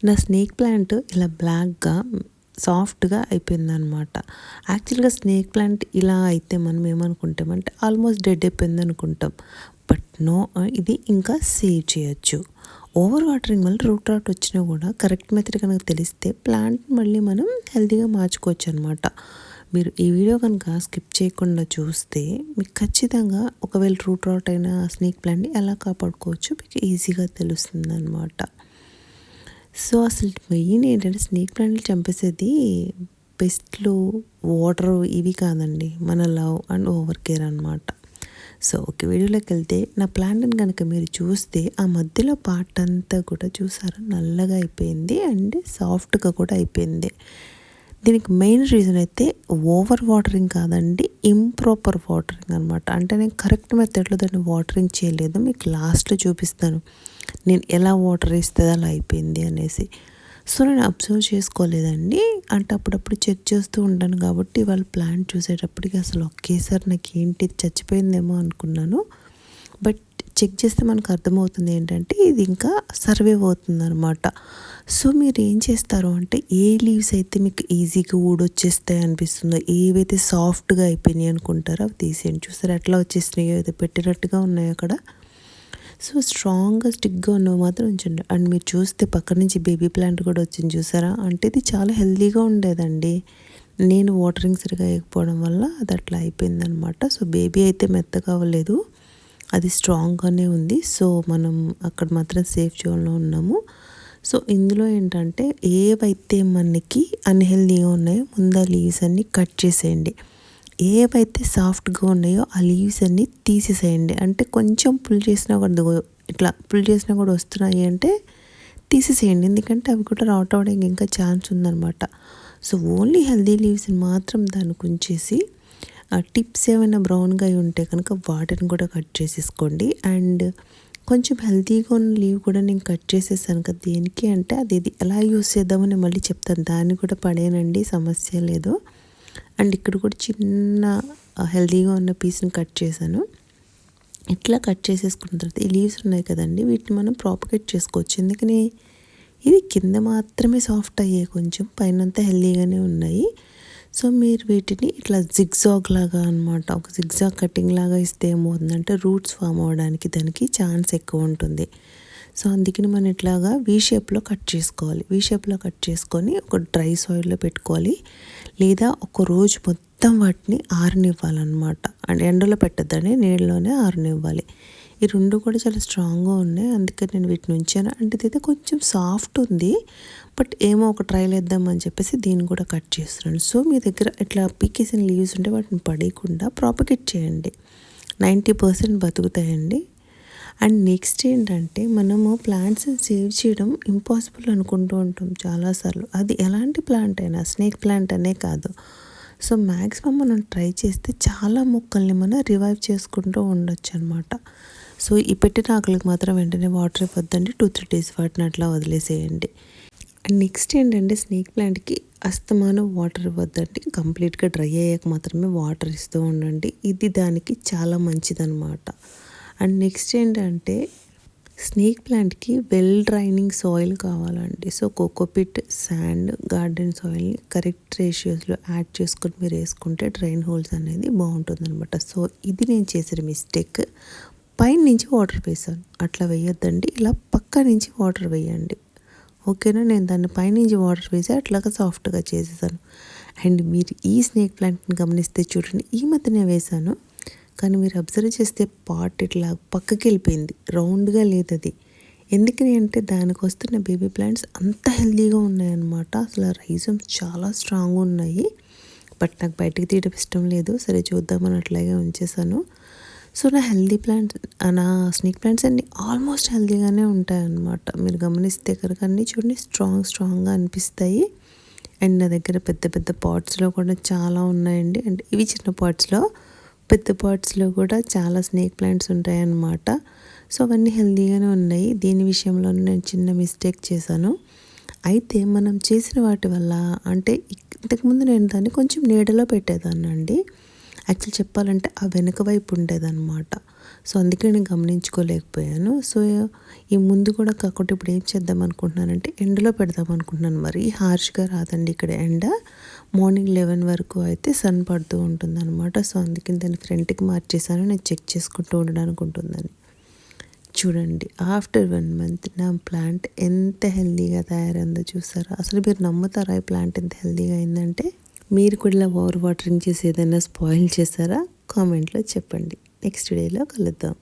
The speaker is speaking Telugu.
నా స్నేక్ ప్లాంట్ ఇలా బ్లాక్గా సాఫ్ట్గా అయిపోయిందనమాట. యాక్చువల్గా స్నేక్ ప్లాంట్ ఇలా అయితే మనం ఏమనుకుంటామంటే ఆల్మోస్ట్ డెడ్ అయిపోయింది అనుకుంటాం. బట్ నో, ఇది ఇంకా సేవ్ చేయొచ్చు. ఓవర్ వాటరింగ్ వల్ల రూట్ రాట్ వచ్చినా కూడా కరెక్ట్ మెథడ్ కనుక తెలిస్తే ప్లాంట్ మళ్ళీ మనం హెల్తీగా మార్చుకోవచ్చు అనమాట. మీరు ఈ వీడియో కనుక స్కిప్ చేయకుండా చూస్తే మీకు ఖచ్చితంగా ఒకవేళ రూట్ రాట్ అయిన స్నేక్ ప్లాంట్ని ఎలా కాపాడుకోవచ్చు మీకు ఈజీగా తెలుస్తుంది అనమాట. సో అసలు మెయిన్ ఏంటంటే స్నేక్ ప్లాంట్లు చంపేసేది పెస్ట్లు, వాటర్ ఇవి కాదండి, మన లవ్ అండ్ ఓవర్ కేర్ అనమాట. సో ఒక వీడియోలోకి వెళ్తే నా ప్లాంట్ని కనుక మీరు చూస్తే ఆ మధ్యలో పార్ట్ అంతా కూడా చూసారా నల్లగా అయిపోయింది అండ్ సాఫ్ట్గా కూడా అయిపోయింది. దీనికి మెయిన్ రీజన్ అయితే ఓవర్ వాటరింగ్ కాదండి, ఇంప్రాపర్ వాటరింగ్ అనమాట. అంటే నేను కరెక్ట్ మెథడ్లో దాన్ని వాటరింగ్ చేయలేదు. మీకు లాస్ట్లో చూపిస్తాను నేను ఎలా వాటర్ వేస్తే అలా అయిపోయింది అనేసి. సో నేను అబ్జర్వ్ చేసుకోలేదండి, అంటే అప్పుడప్పుడు చెక్ చేస్తూ ఉంటాను కాబట్టి వాళ్ళ ప్లాంట్ చూసేటప్పటికి అసలు ఒకేసారి నాకు ఏంటి చచ్చిపోయిందేమో అనుకున్నాను. బట్ చెక్ చేస్తే మనకు అర్థమవుతుంది ఏంటంటే ఇది ఇంకా సర్వైవ్ అవుతుంది అనమాట. సో మీరు ఏం చేస్తారు అంటే ఏ లీవ్స్ అయితే మీకు ఈజీగా ఊడొచ్చేస్తాయి అనిపిస్తుందో, ఏవైతే సాఫ్ట్గా అయిపోయినాయి అనుకుంటారో అవి తీసేయండి. చూసారు ఎట్లా వచ్చేసినాయో, ఏదో పెట్టినట్టుగా ఉన్నాయి అక్కడ. సో స్ట్రాంగ్గా స్టిక్గా ఉన్నవి మాత్రం ఉంచండి. అండ్ మీరు చూస్తే పక్క నుంచి బేబీ ప్లాంట్ కూడా వచ్చింది చూసారా, అంటే ఇది చాలా హెల్తీగా ఉండేదండి. నేను వాటరింగ్ సరిగా వేయకపోవడం వల్ల అది అట్లా అయిపోయిందనమాట. సో బేబీ అయితే మెత్తగా అవ్వలేదు, అది స్ట్రాంగ్గానే ఉంది. సో మనం అక్కడ మాత్రం సేఫ్ జోన్లో ఉన్నాము. సో ఇందులో ఏంటంటే ఏవైతే మనకి అన్హెల్దీగా ఉన్నాయో ముందు ఆ లీవ్స్ అన్నీ కట్ చేసేయండి. ఏవైతే సాఫ్ట్గా ఉన్నాయో ఆ లీవ్స్ అన్నీ తీసేసేయండి. అంటే కొంచెం పుల్ చేసినా కూడా ఇట్లా పుల్ చేసినా కూడా వస్తున్నాయి అంటే తీసేసేయండి, ఎందుకంటే అవి కూడా రాట్ అవడానికి ఇంకా ఛాన్స్ ఉందన్నమాట. సో ఓన్లీ హెల్దీ లీవ్స్ని మాత్రం దానికి ఉంచేసి టిప్స్ ఏమైనా బ్రౌన్గా అయి ఉంటే కనుక వాటిని కూడా కట్ చేసేసుకోండి. అండ్ కొంచెం హెల్తీగా ఉన్న లీవ్ కూడా నేను కట్ చేసేసాను కదా, దేనికి అంటే అది ఇది ఎలా యూస్ చేద్దామని మళ్ళీ చెప్తాను. దాన్ని కూడా పడేనండి, సమస్య లేదు. అండ్ ఇక్కడ కూడా చిన్న హెల్తీగా ఉన్న పీస్ని కట్ చేశాను. ఇట్లా కట్ చేసేసుకున్న తర్వాత ఈ లీవ్స్ ఉన్నాయి కదండి, వీటిని మనం ప్రాపగేట్ చేసుకోవచ్చు. ఎందుకని ఇది కింద మాత్రమే సాఫ్ట్ అయ్యాయి, కొంచెం పైనంతా హెల్తీగానే ఉన్నాయి. సో మీరు వీటిని ఇట్లా జిగ్జాగ్ లాగా అనమాట, ఒక జిగ్జాగ్ కటింగ్ లాగా ఇస్తే ఏమవుతుందంటే రూట్స్ ఫామ్ అవ్వడానికి దానికి ఛాన్స్ ఎక్కువ ఉంటుంది. సో అందుకని మనం ఇట్లాగా వీ షేప్లో కట్ చేసుకోవాలి. వీ షేప్లో కట్ చేసుకొని ఒక డ్రై సాయిల్లో పెట్టుకోవాలి, లేదా ఒక రోజు మొత్తం వాటిని ఆరనివ్వాలన్నమాట. అండ్ ఎండలో పెట్టద్దని, నీళ్ళలోనే ఆరనివ్వాలి. ఈ రెండు కూడా చాలా స్ట్రాంగ్గా ఉన్నాయి, అందుకని నేను వీటిని ఉంచాను. అంటే ఇదైతే కొంచెం సాఫ్ట్ ఉంది, బట్ ఏమో ఒక ట్రైల్ వేద్దామని చెప్పేసి దీన్ని కూడా కట్ చేస్తున్నాను. సో మీ దగ్గర ఇట్లా పీకేసిన లీవ్స్ ఉంటే వాటిని పడేయకుండా ప్రాపగేట్ చేయండి, 90% బతుకుతాయండి. అండ్ నెక్స్ట్ ఏంటంటే మనము ప్లాంట్స్ని సేవ్ చేయడం ఇంపాసిబుల్ అనుకుంటూ ఉంటాం చాలాసార్లు. అది ఎలాంటి ప్లాంట్ అయినా, స్నేక్ ప్లాంట్ అనే కాదు. సో మ్యాక్సిమం మనం ట్రై చేస్తే చాలా మొక్కల్ని మనం రివైవ్ చేసుకుంటూ ఉండొచ్చు అనమాట. సో ఈ పెట్టిన ఆకులకు మాత్రం వెంటనే వాటర్ ఇవ్వద్దండి, 2-3 days వాటిని అట్లా వదిలేసేయండి. అండ్ నెక్స్ట్ ఏంటంటే స్నేక్ ప్లాంట్కి అస్తమానం వాటర్ ఇవ్వద్దండి, కంప్లీట్గా డ్రై అయ్యాక మాత్రమే వాటర్ ఇస్తూ ఉండండి. ఇది దానికి చాలా మంచిదన్నమాట. అండ్ నెక్స్ట్ ఏంటంటే స్నేక్ ప్లాంట్కి వెల్ డ్రైనింగ్ సాయిల్ కావాలండి. సో కోకోపిట్, శాండ్, గార్డెన్ సాయిల్ని కరెక్ట్ రేషియోస్లో యాడ్ చేసుకొని మీరు వేసుకుంటే డ్రైన్ హోల్స్ అనేది బాగుంటుంది అనమాట. సో ఇది నేను చేసిన మిస్టేక్, పైన నుంచి వాటర్ వేసాను, అట్లా వేయొద్దండి, ఇలా పక్క నుంచి వాటర్ వేయండి. ఓకేనా, నేను దాన్ని పైనుంచి వాటర్ వేసి అట్లాగా సాఫ్ట్గా చేసేసాను. అండ్ మీరు ఈ స్నేక్ ప్లాంట్ని గమనిస్తే చూడండి, ఈ మధ్యనే వేసాను కానీ మీరు అబ్జర్వ్ చేస్తే పాట్ ఇట్లా పక్కకి వెళ్ళిపోయింది, రౌండ్గా లేదు అది. ఎందుకని అంటే దానికి వస్తున్న బేబీ ప్లాంట్స్ అంత హెల్తీగా ఉన్నాయన్నమాట. అసలు రైజమ్స్ చాలా స్ట్రాంగ్గా ఉన్నాయి, బట్ నాకు బయటకు తీయడం ఇష్టం లేదు. సరే చూద్దామని అట్లాగే ఉంచేసాను. సో నా హెల్తీ ప్లాంట్స్, నా స్నేక్ ప్లాంట్స్ అన్నీ ఆల్మోస్ట్ హెల్తీగానే ఉంటాయన్నమాట. మీరు గమనిస్తే కనుక అన్నీ చూడండి స్ట్రాంగ్గా అనిపిస్తాయి. అండ్ నా దగ్గర పెద్ద పెద్ద పాట్స్లో కూడా చాలా ఉన్నాయండి. అండ్ ఇవి చిన్న పాట్స్లో, పెద్ద పాట్స్లో కూడా చాలా స్నేక్ ప్లాంట్స్ ఉంటాయన్నమాట. సో అవన్నీ హెల్తీగానే ఉన్నాయి. దీని విషయంలో నేను చిన్న మిస్టేక్ చేశాను. అయితే మనం చేసిన వాటి వల్ల అంటే ఇంతకుముందు నేను దాన్ని కొంచెం నీడలో పెట్టేదాన్ని అండి. యాక్చువల్ చెప్పాలంటే ఆ వెనక వైపు ఉండేదన్నమాట. సో అందుకే నేను గమనించుకోలేకపోయాను. సో ఈ ముందు కూడా కాకుండా ఇప్పుడు ఏం చేద్దాం అనుకుంటున్నానంటే ఎండలో పెడదాం అనుకుంటున్నాను. మరి హార్ష్గా రాదండి ఇక్కడ ఎండ. మార్నింగ్ 11 వరకు అయితే సన్ పడుతూ ఉంటుందన్నమాట. సో అందుకని దాన్ని ఫ్రంట్కి మార్చేసాను, నేను చెక్ చేసుకుంటూ ఉండడానికి ఉంటుందని. చూడండి ఆఫ్టర్ 1 మంత్ నా ప్లాంట్ ఎంత హెల్తీగా తయారైందో చూసారా? అసలు మీరు నమ్ముతారా ఈ ప్లాంట్ ఎంత హెల్తీగా అయిందంటే? మీరు కూడా ఇలా ఓవర్ వాటరింగ్ చేసి ఏదైనా స్పాయిల్ చేశారా? కామెంట్లో చెప్పండి. నెక్స్ట్ వీడియోలో కలుద్దాం.